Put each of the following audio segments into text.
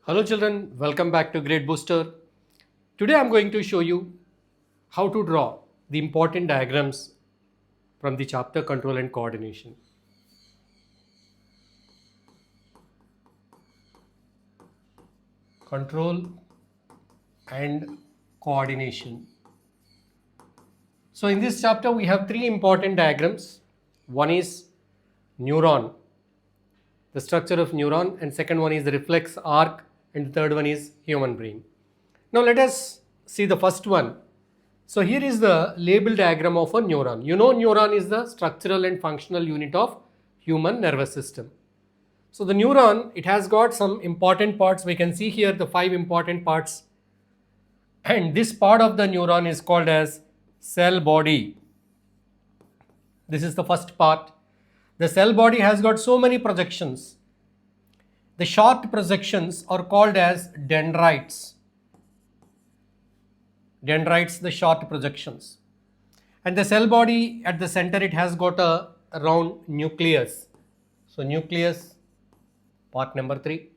Hello children, welcome back to GradeBooster. Today I'm going to show you how to draw the important diagrams from the chapter Control and Coordination. Control and Coordination. So in this chapter we have three important diagrams. One is neuron, the structure of neuron, and second one is the reflex arc, and the third one is human brain. Now let us see the first one. So here is the label diagram of a neuron. You know neuron is the structural and functional unit of human nervous system. So the neuron, it has got some important parts. We can see here the 5 important parts. And this part of the neuron is called as cell body. This is the first part. The cell body has got so many projections. The short projections are called as dendrites. Dendrites, the short projections. And the cell body at the center, it has got a round nucleus. So nucleus, part number 3.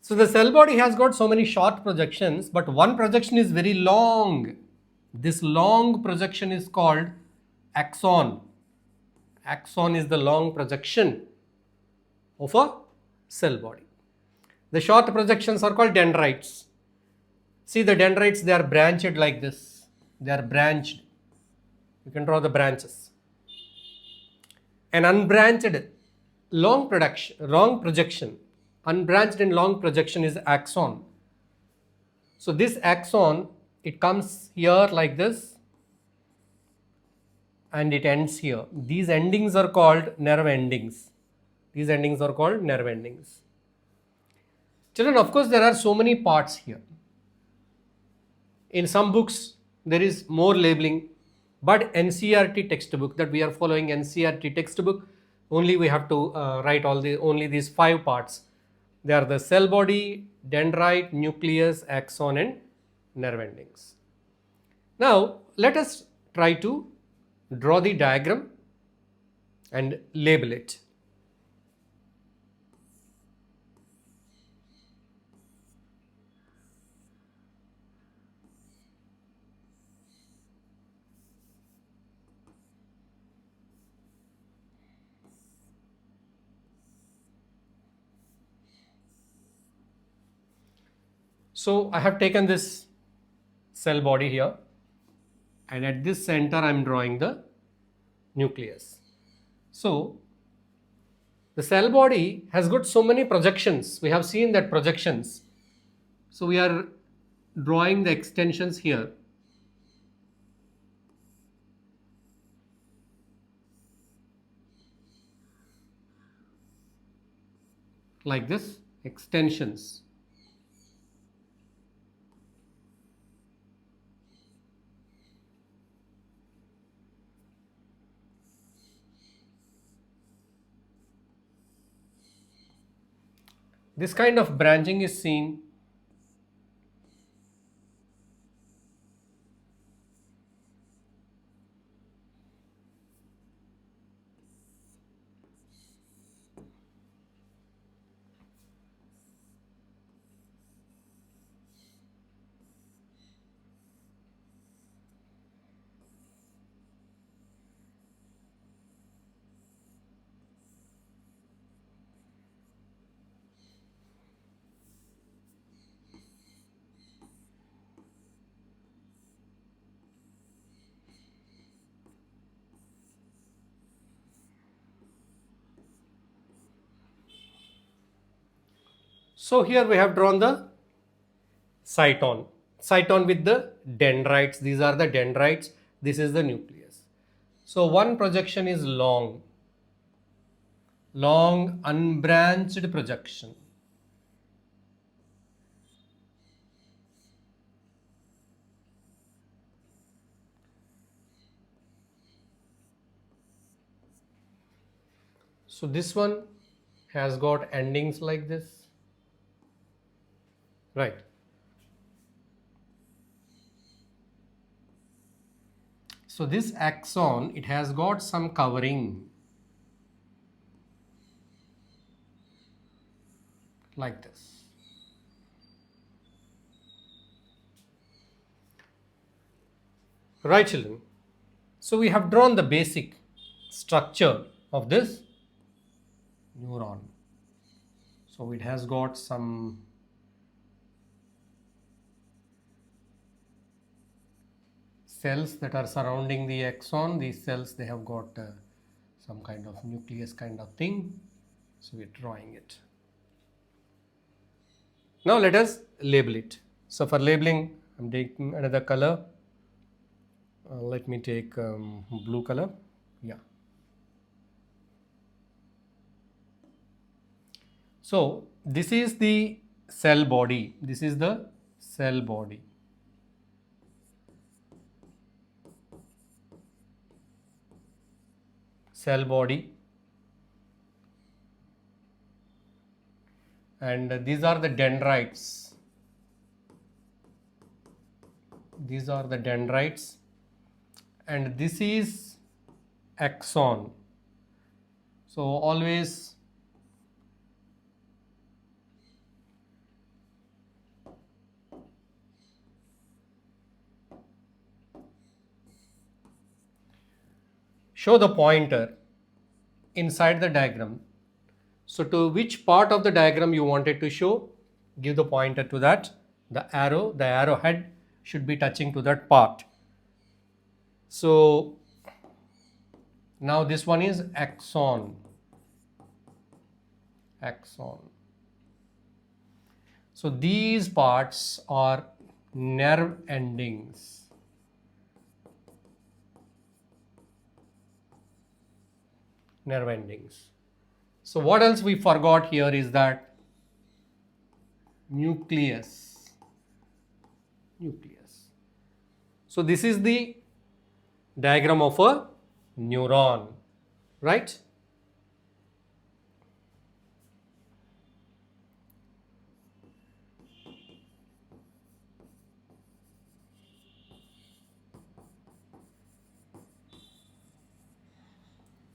So the cell body has got so many short projections, but one projection is very long. This long projection is called axon. Axon is the long projection of a cell body. The short projections are called dendrites. See the dendrites, they are branched like this. They are branched. You can draw the branches. An unbranched long projection, unbranched and long projection is axon. So this axon, it comes here like this and it ends here. These endings are called nerve endings. These endings are called nerve endings. Children, of course, there are so many parts here. In some books, there is more labeling, but NCERT textbook that we are following, NCERT textbook, only we have to write only these 5 parts. They are the cell body, dendrite, nucleus, axon, and nerve endings. Now, let us try to draw the diagram and label it. So I have taken this cell body here, and at this center I am drawing the nucleus. So the cell body has got so many projections. We have seen that projections. So we are drawing the extensions here. Like this, extensions. This kind of branching is seen . So here we have drawn the cyton. Cyton with the dendrites. These are the dendrites. This is the nucleus. So one projection is long. Long unbranched projection. So this one has got endings like this. Right. So this axon, it has got some covering like this. Right, children. So we have drawn the basic structure of this neuron. So it has got some cells that are surrounding the axon. These cells, they have got some kind of nucleus kind of thing. So we're drawing it. Now let us label it. So for labeling, I'm taking another color. Let me take blue color. Yeah. So this is the cell body. This is the cell body. Cell body. And these are the dendrites. These are the dendrites. And this is axon. So always show the pointer inside the diagram. So to which part of the diagram you wanted to show, give the pointer to that. The arrowhead should be touching to that part. So now this one is axon. Axon. So these parts are nerve endings. Nerve endings. So what else we forgot here is that nucleus. Nucleus. So this is the diagram of a neuron, right?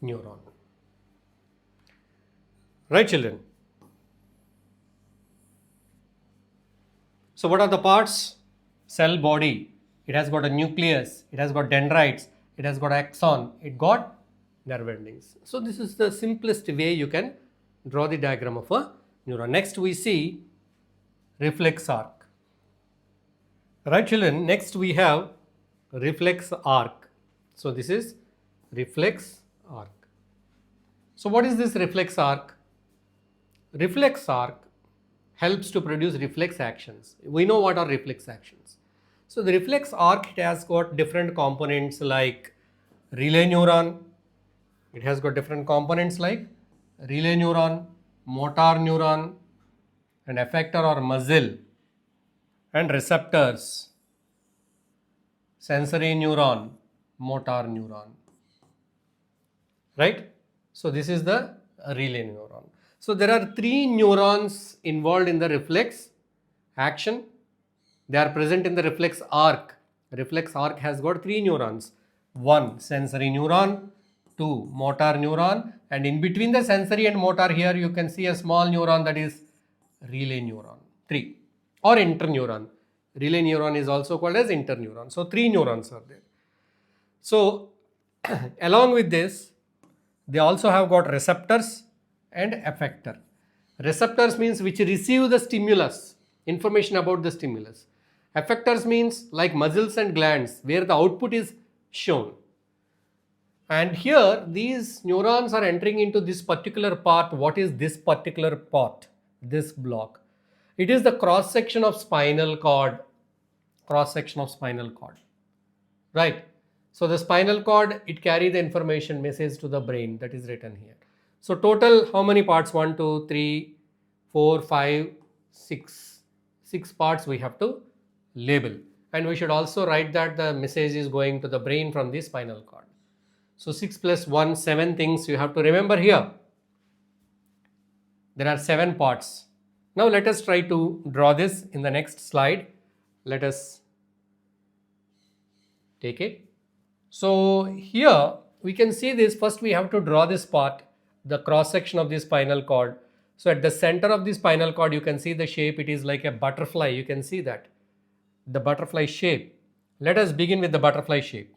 Neuron. Right, children? So what are the parts? Cell body. It has got a nucleus. It has got dendrites. It has got axon. It got nerve endings. So this is the simplest way you can draw the diagram of a neuron. Next we see reflex arc. Right, children? Next we have reflex arc. So this is reflex arc. So what is this reflex arc? Reflex arc helps to produce reflex actions. We know what are reflex actions. So the reflex arc, it has got different components like relay neuron. It has got different components like relay neuron, motor neuron, and effector or muzzle, and receptors, sensory neuron, motor neuron. Right? So this is the relay neuron. So there are 3 neurons involved in the reflex action. They are present in the reflex arc. Reflex arc has got 3 neurons. 1 sensory neuron, 2 motor neuron, and in between the sensory and motor here you can see a small neuron, that is relay neuron. 3 or interneuron. Relay neuron is also called as interneuron. So 3 neurons are there. So along with this, they also have got receptors and effector. Receptors means which receive the stimulus, information about the stimulus. Effectors means like muscles and glands where the output is shown. And here these neurons are entering into this particular part. What is this particular part? This block. It is the cross section of spinal cord. Cross section of spinal cord. Right. So the spinal cord, it carries the information message to the brain, that is written here. So total how many parts? 1, 2, 3, 4, 5, 6. 6 parts we have to label. And we should also write that the message is going to the brain from the spinal cord. So 6 plus 1, 7 things you have to remember here. There are 7 parts. Now let us try to draw this in the next slide. Let us take it. So here we can see this. First we have to draw this part, the cross section of the spinal cord. So at the center of the spinal cord you can see the shape. It is like a butterfly. You can see that. The butterfly shape. Let us begin with the butterfly shape.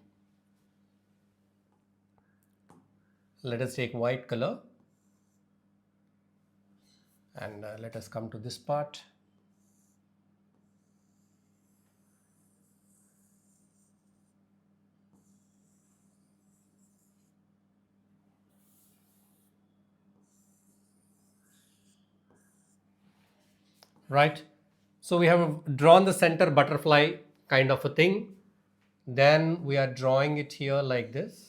Let us take white color and let us come to this part. Right. So we have drawn the center butterfly kind of a thing. Then we are drawing it here like this.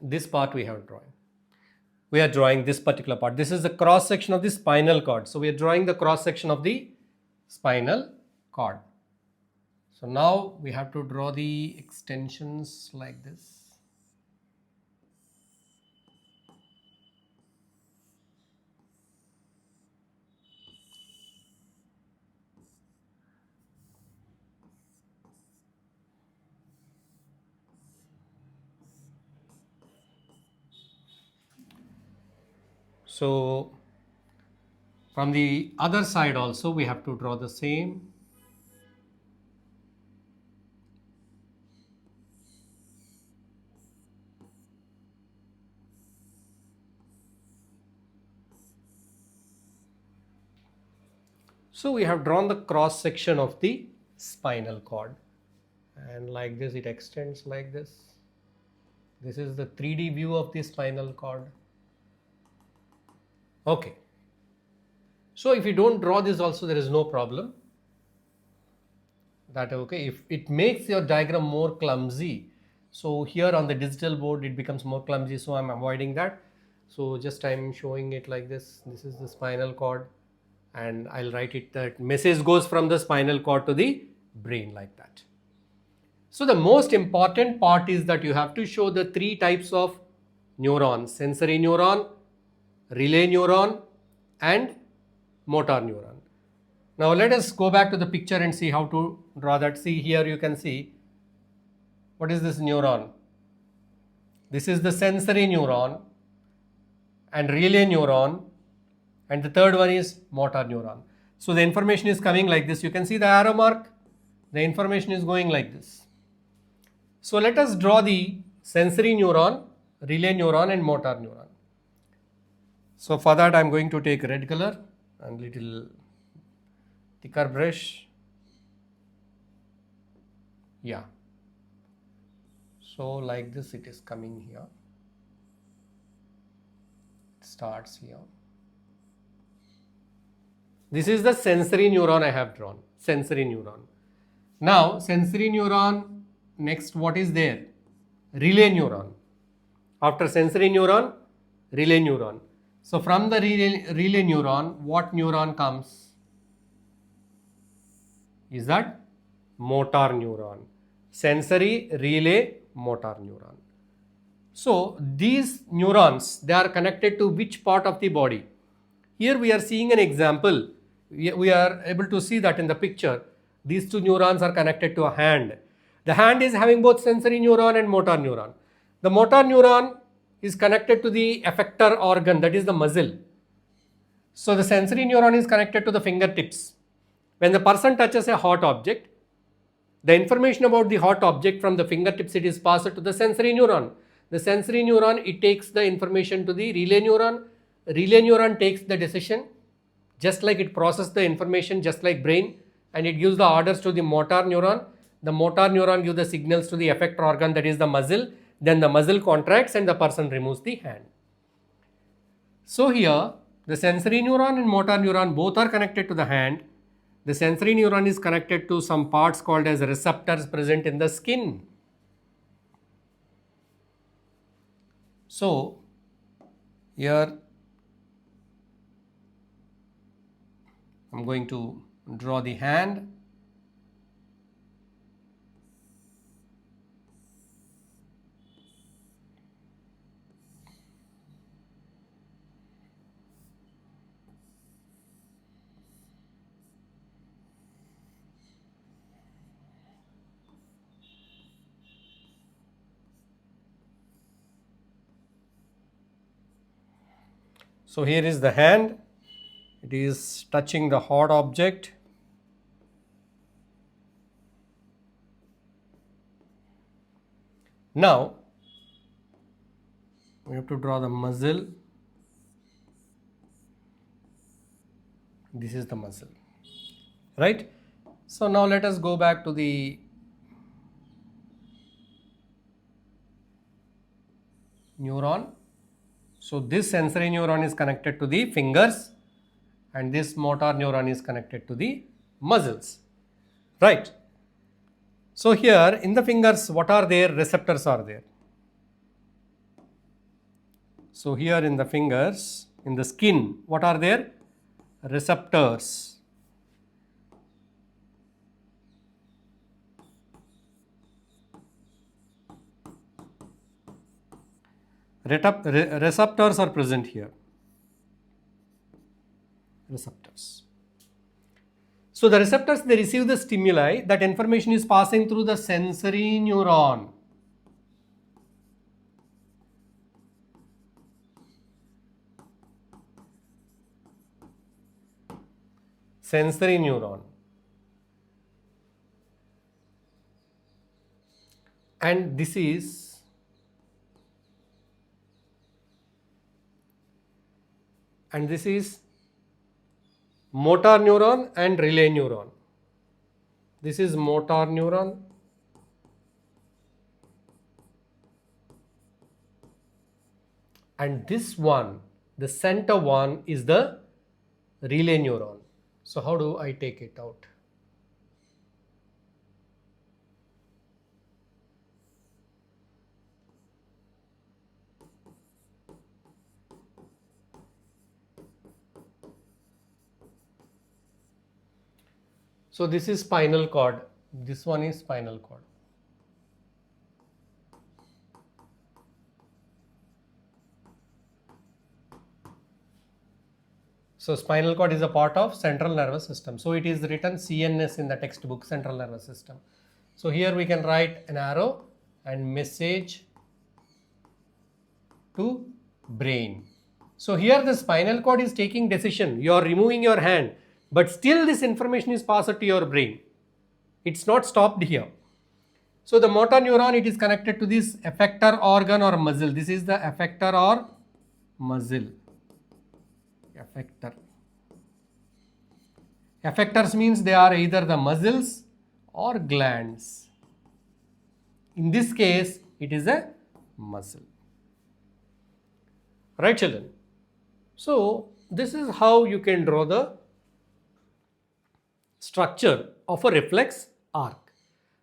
This part we have drawn. We are drawing this particular part. This is the cross section of the spinal cord. So we are drawing the cross section of the spinal cord. So now we have to draw the extensions like this. So from the other side also we have to draw the same. So we have drawn the cross section of the spinal cord, and like this it extends like this. This is the 3D view of the spinal cord. Okay. So if you don't draw this also, there is no problem. That okay. If it makes your diagram more clumsy, so here on the digital board it becomes more clumsy, so I'm avoiding that. So just I'm showing it like this. This is the spinal cord, and I'll write it that message goes from the spinal cord to the brain like that. So the most important part is that you have to show the 3 types of neurons: sensory neuron, relay neuron and motor neuron. Now let us go back to the picture and see how to draw that. See here you can see what is this neuron. This is the sensory neuron and relay neuron, and the third one is motor neuron. So the information is coming like this. You can see the arrow mark. The information is going like this. So let us draw the sensory neuron, relay neuron and motor neuron. So for that I am going to take red color and little thicker brush. Yeah. So like this it is coming here. It starts here. This is the sensory neuron I have drawn. Sensory neuron. Now sensory neuron, next what is there? Relay neuron. After sensory neuron, relay neuron. So from the relay neuron, what neuron comes? Is that motor neuron. Sensory, relay, motor neuron. So these neurons, they are connected to which part of the body? Here we are seeing an example. We are able to see that in the picture. These 2 neurons are connected to a hand. The hand is having both sensory neuron and motor neuron. The motor neuron is connected to the effector organ, that is the muzzle. So the sensory neuron is connected to the fingertips. When the person touches a hot object, the information about the hot object from the fingertips, it is passed to the sensory neuron. The sensory neuron, it takes the information to the relay neuron. Relay neuron takes the decision, just like it processes the information just like brain, and it gives the orders to the motor neuron. The motor neuron gives the signals to the effector organ, that is the muzzle. Then the muzzle contracts and the person removes the hand. So here the sensory neuron and motor neuron both are connected to the hand. The sensory neuron is connected to some parts called as receptors present in the skin. So here I'm going to draw the hand. So here is the hand. It is touching the hot object. Now we have to draw the muscle. This is the muscle, right? So now let us go back to the neuron. So this sensory neuron is connected to the fingers and this motor neuron is connected to the muscles, right? So here in the fingers, what are there? Receptors are there. So here in the fingers, in the skin, what are there? Receptors. Receptors are present here. Receptors. So the receptors, they receive the stimuli. That information is passing through the sensory neuron. Sensory neuron. And this is motor neuron and relay neuron. This is motor neuron and this one, the center one, is the relay neuron. So how do I take it out? So this is spinal cord. This one is spinal cord. So spinal cord is a part of central nervous system. So it is written CNS in the textbook, central nervous system. So here we can write an arrow and message to brain. So here the spinal cord is taking decision. You are removing your hand, but still this information is passed to your brain. It's not stopped here. So the motor neuron, it is connected to this effector organ or muscle. This is the effector or muscle. Effector. Effectors means they are either the muscles or glands. In this case, it is a muscle. Right, children? So this is how you can draw the structure of a reflex arc.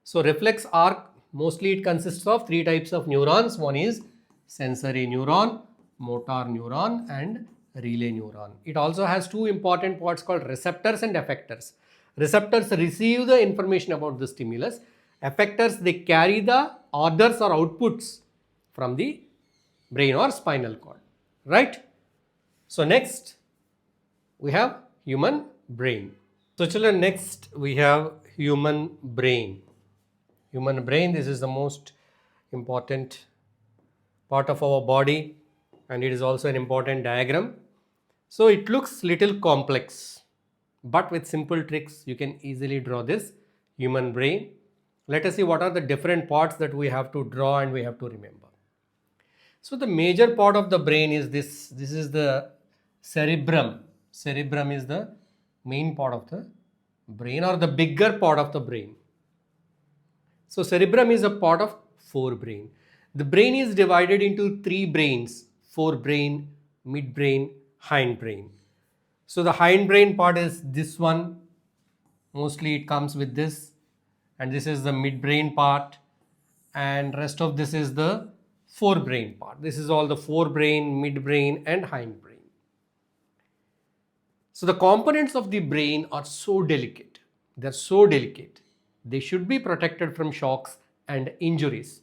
So reflex arc, mostly it consists of three types of neurons. One is sensory neuron, motor neuron and relay neuron. It also has two important parts called receptors and effectors. Receptors receive the information about the stimulus. Effectors, they carry the orders or outputs from the brain or spinal cord. Right? So next we have human brain. So children, next we have human brain. Human brain, this is the most important part of our body and it is also an important diagram. So it looks little complex, but with simple tricks you can easily draw this human brain. Let us see what are the different parts that we have to draw and we have to remember. So the major part of the brain is this. This is the cerebrum. Cerebrum is the main part of the brain or the bigger part of the brain. So cerebrum is a part of forebrain. The brain is divided into three brains: forebrain, midbrain, hindbrain. So the hindbrain part is this one. Mostly it comes with this, and this is the midbrain part, and rest of this is the forebrain part. This is all the forebrain, midbrain and hindbrain. So the components of the brain are so delicate. They're so delicate. They should be protected from shocks and injuries.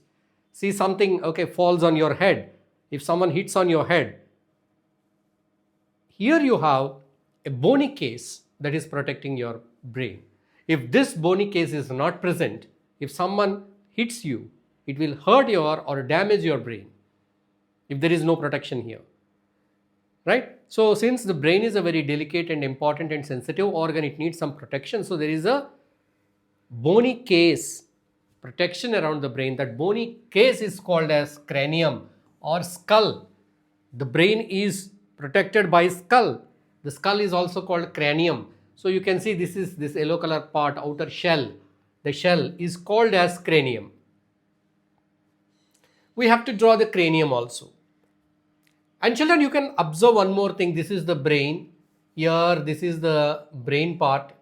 See, something falls on your head. If someone hits on your head, here you have a bony case that is protecting your brain. If this bony case is not present, if someone hits you, it will hurt your or damage your brain if there is no protection here. Right? So since the brain is a very delicate and important and sensitive organ, it needs some protection. So there is a bony case protection around the brain, that bony case is called as cranium or skull. The brain is protected by skull. The skull is also called cranium. So you can see this is this yellow color part, outer shell. The shell is called as cranium. We have to draw the cranium also. And children, you can observe one more thing. This is the brain. Here, this is the brain part.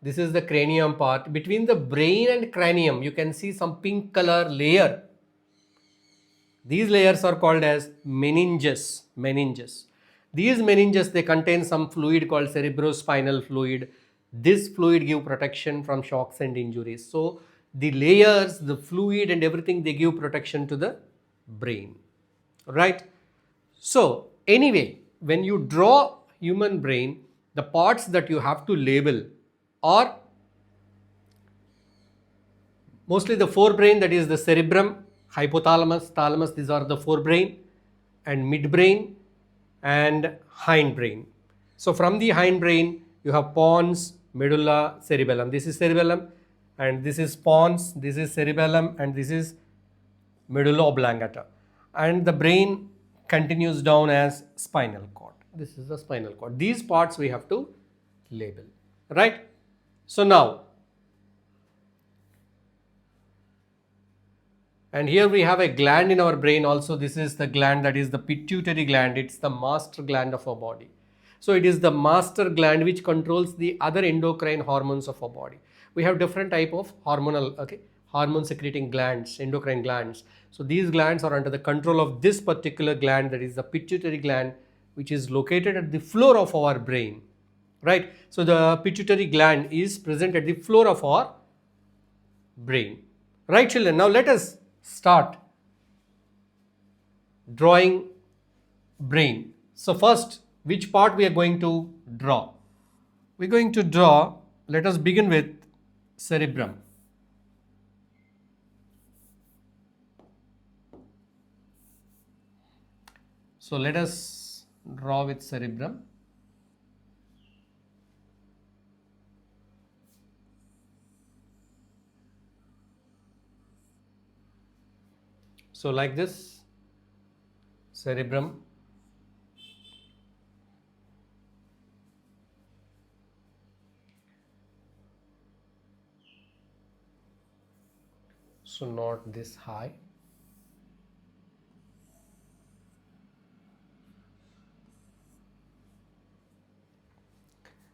This is the cranium part. Between the brain and cranium, you can see some pink color layer. These layers are called as meninges. These meninges, they contain some fluid called cerebrospinal fluid. This fluid give protection from shocks and injuries. So the layers, the fluid and everything, they give protection to the brain, right? So anyway, when you draw human brain, the parts that you have to label are mostly the forebrain, that is the cerebrum, hypothalamus, thalamus, these are the forebrain, and midbrain and hindbrain. So from the hindbrain, you have pons, medulla, cerebellum. This is cerebellum and this is pons, this is cerebellum and this is medulla oblongata. And the brain continues down as spinal cord. This is the spinal cord. These parts we have to label, right? So now, and here we have a gland in our brain also. This is the gland, that is the pituitary gland. It's the master gland of our body. So it is the master gland which controls the other endocrine hormones of our body. We have different type of hormone secreting glands, endocrine glands. So these glands are under the control of this particular gland, that is the pituitary gland, which is located at the floor of our brain, right? So the pituitary gland is present at the floor of our brain, right children? Now let us start drawing brain. So first, which part we are going to draw? We're going to draw, let us begin with cerebrum. So let us draw with cerebrum. So like this, cerebrum. So not this high.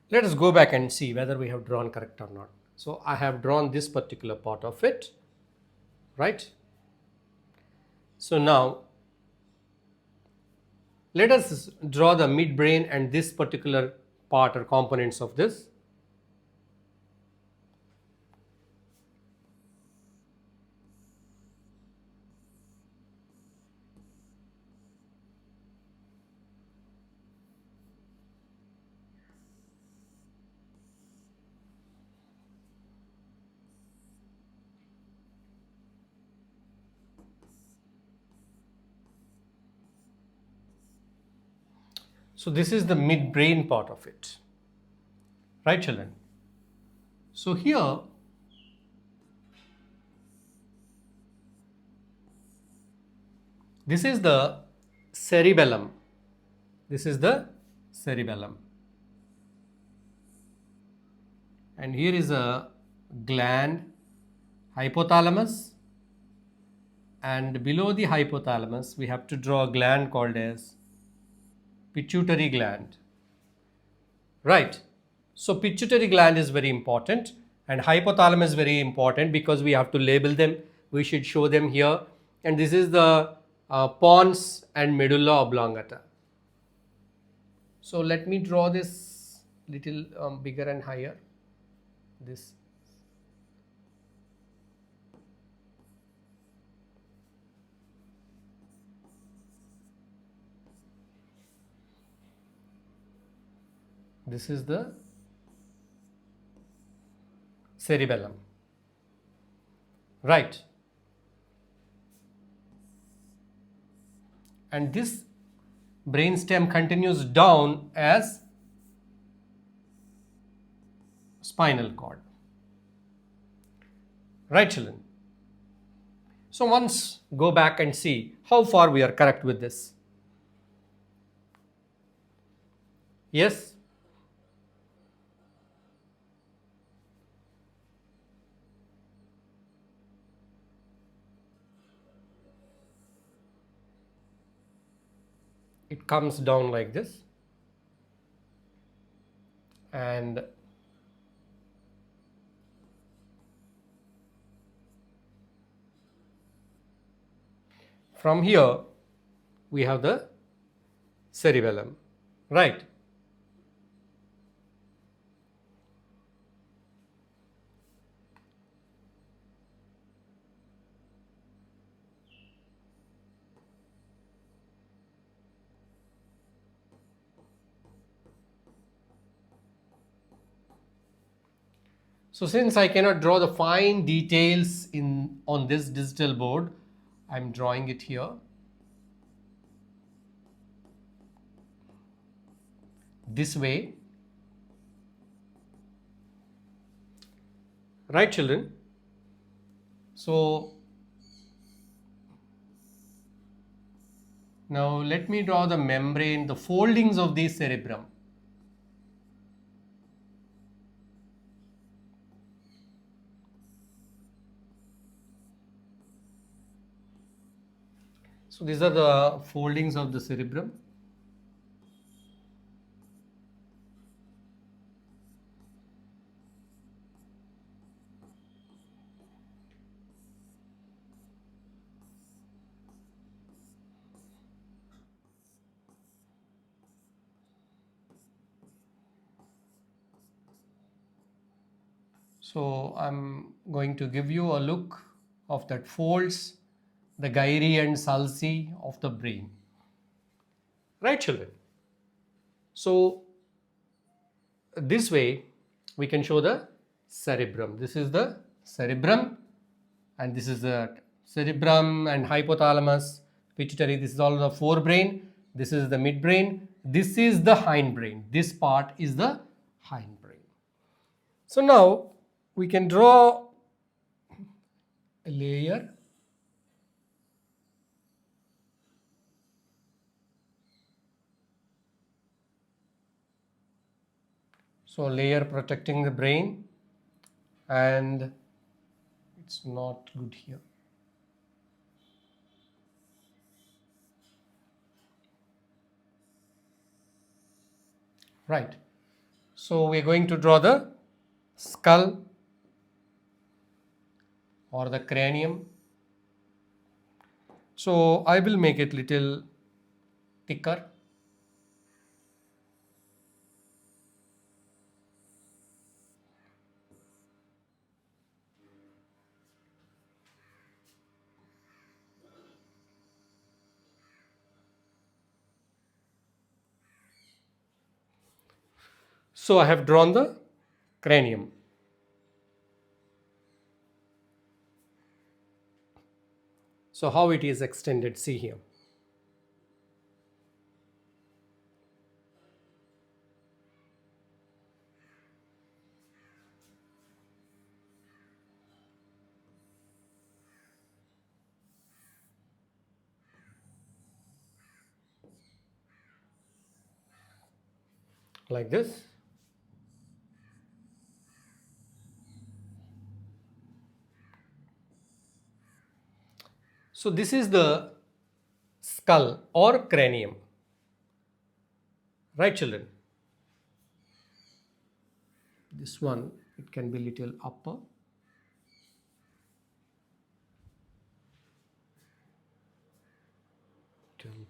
Let us go back and see whether we have drawn correct or not. So I have drawn this particular part of it, right? So now let us draw the midbrain and this particular part or components of this. So this is the midbrain part of it, right children? So here this is the cerebellum. This is the cerebellum. And here is a gland, hypothalamus. And below the hypothalamus, we have to draw a gland called as pituitary gland, right? So pituitary gland is very important and hypothalamus is very important because we have to label them. We should show them here. And this is the pons and medulla oblongata. So let me draw this little bigger and higher. This. This is the cerebellum, right? And this brainstem continues down as spinal cord, Right, children? So once go back and see how far we are correct with this. Yes? It comes down like this, and from here we have the cerebellum, right? So since I cannot draw the fine details on this digital board, I'm drawing it here. This way. Right, children? So now let me draw the membrane, the foldings of the cerebrum. So these are the foldings of the cerebrum. So I'm going to give you a look of that folds, the gyri and sulci of the brain. Right, children? So this way we can show the cerebrum. This is the cerebrum, and this is the cerebrum and hypothalamus, pituitary. This is all the forebrain. This is the midbrain. This is the hindbrain. This part is the hindbrain. So now we can draw a layer. So layer protecting the brain, and it's not good here. Right. So we're going to draw the skull or the cranium. So I will make it little thicker. So I have drawn the cranium. So how it is extended, see here. Like this. So this is the skull or cranium. Right, children? This one, it can be little upper.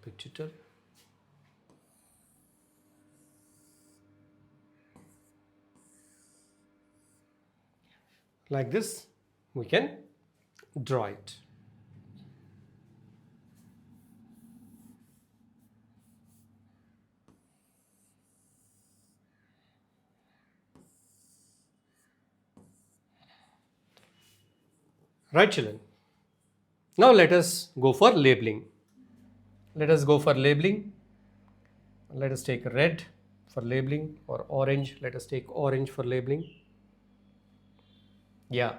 Pituitary. Like this, we can draw it. Right, children? Now let us go for labeling. Let us go for labeling. Let us take red for labeling, or orange. Let us take orange for labeling. Yeah.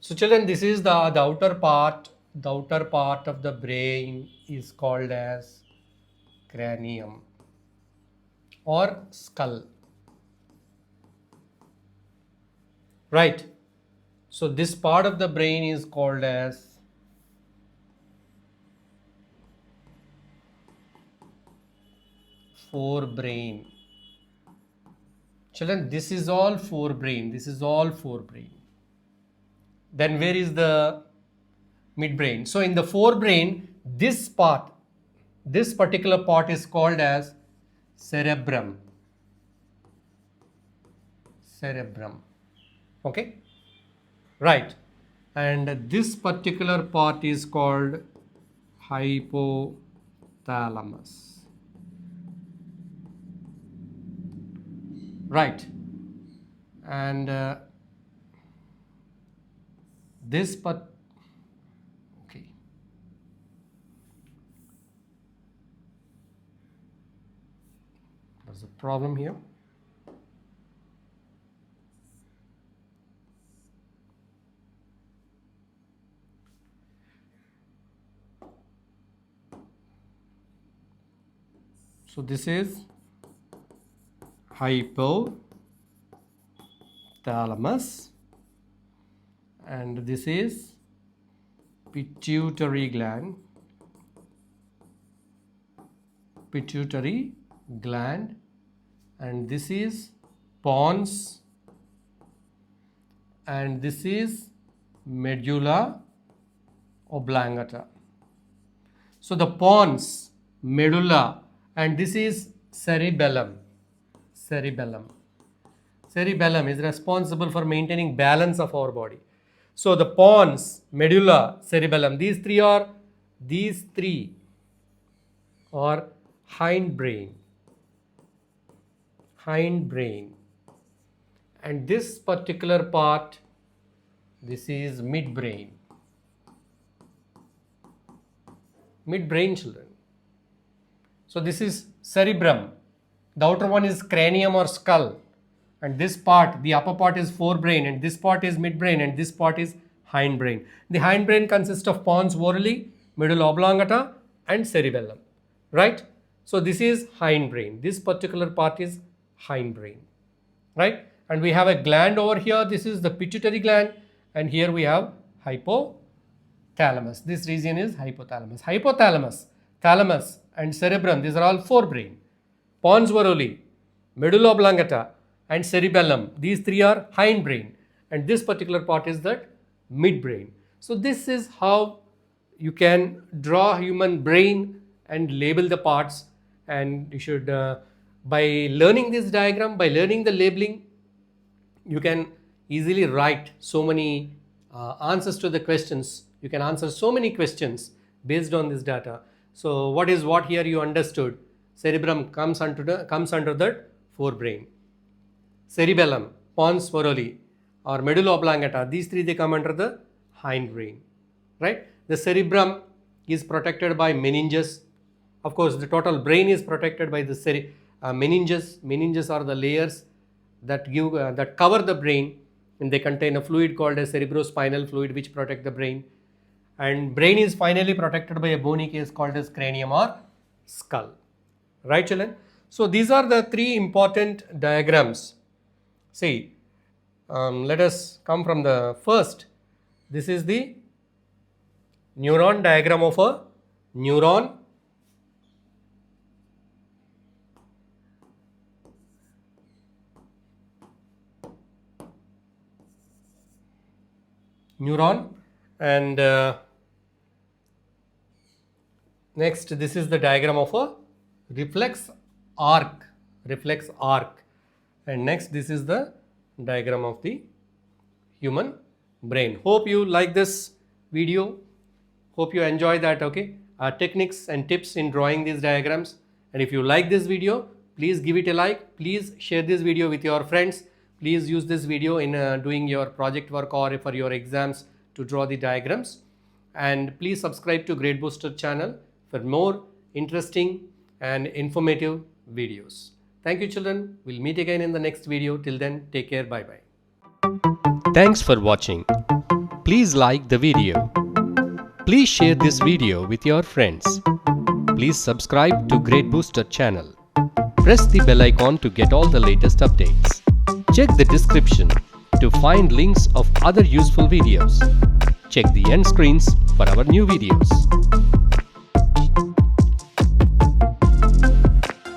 So children, this is the outer part. The outer part of the brain is called as cranium or skull. Right. So this part of the brain is called as forebrain. Children, this is all forebrain. This is all forebrain. Then where is the midbrain? So in the forebrain, this part, this particular part is called as cerebrum. Cerebrum. Okay? Right. And this particular part is called hypothalamus. Right. And this part, okay. There's a problem here. So this is hypothalamus and this is pituitary gland. Pituitary gland, and this is pons, and this is medulla oblongata. So the pons, medulla, and this is cerebellum. Cerebellum is responsible for maintaining balance of our body. So the pons, medulla, cerebellum, these three are hindbrain. And this particular part, this is midbrain. Midbrain, children. So this is cerebrum. The outer one is cranium or skull. And this part, the upper part is forebrain, and this part is midbrain, and this part is hindbrain. The hindbrain consists of pons orally, medulla oblongata, and cerebellum. Right? So this is hindbrain. This particular part is hindbrain. Right? And we have a gland over here. This is the pituitary gland. And here we have hypothalamus. This region is hypothalamus. Hypothalamus, thalamus, and cerebrum, these are all forebrain. Pons orally, medulla oblongata, and cerebellum, these three are hindbrain. And this particular part is that midbrain. So this is how you can draw human brain and label the parts. And you should, by learning this diagram, by learning the labeling, you can easily write so many answers to the questions. You can answer so many questions based on this data. So what is what here you understood? Cerebrum comes under that forebrain. Cerebellum, pons orally, or medulla oblongata, these three they come under the hindbrain. Right? The cerebrum is protected by meninges. Of course, the total brain is protected by the meninges. Meninges are the layers that cover the brain, and they contain a fluid called a cerebrospinal fluid which protect the brain. And brain is finally protected by a bony case called as cranium or skull. Right, children? So these are the three important diagrams. See, let us come from the first. This is the neuron diagram of a neuron. And next, this is the diagram of a reflex arc. And next, this is the diagram of the human brain. Hope you like this video. Hope you enjoy that. Okay, techniques and tips in drawing these diagrams. And if you like this video, please give it a like. Please share this video with your friends. Please use this video in doing your project work or for your exams to draw the diagrams. And please subscribe to GradeBooster channel for more interesting and informative videos. Thank you, children. We'll meet again in the next video. Till then, take care. Bye-bye. Thanks for watching. Please like the video. Please share this video with your friends. Please subscribe to GradeBooster channel. Press the bell icon to get all the latest updates. Check the description to find links of other useful videos. Check the end screens for our new videos.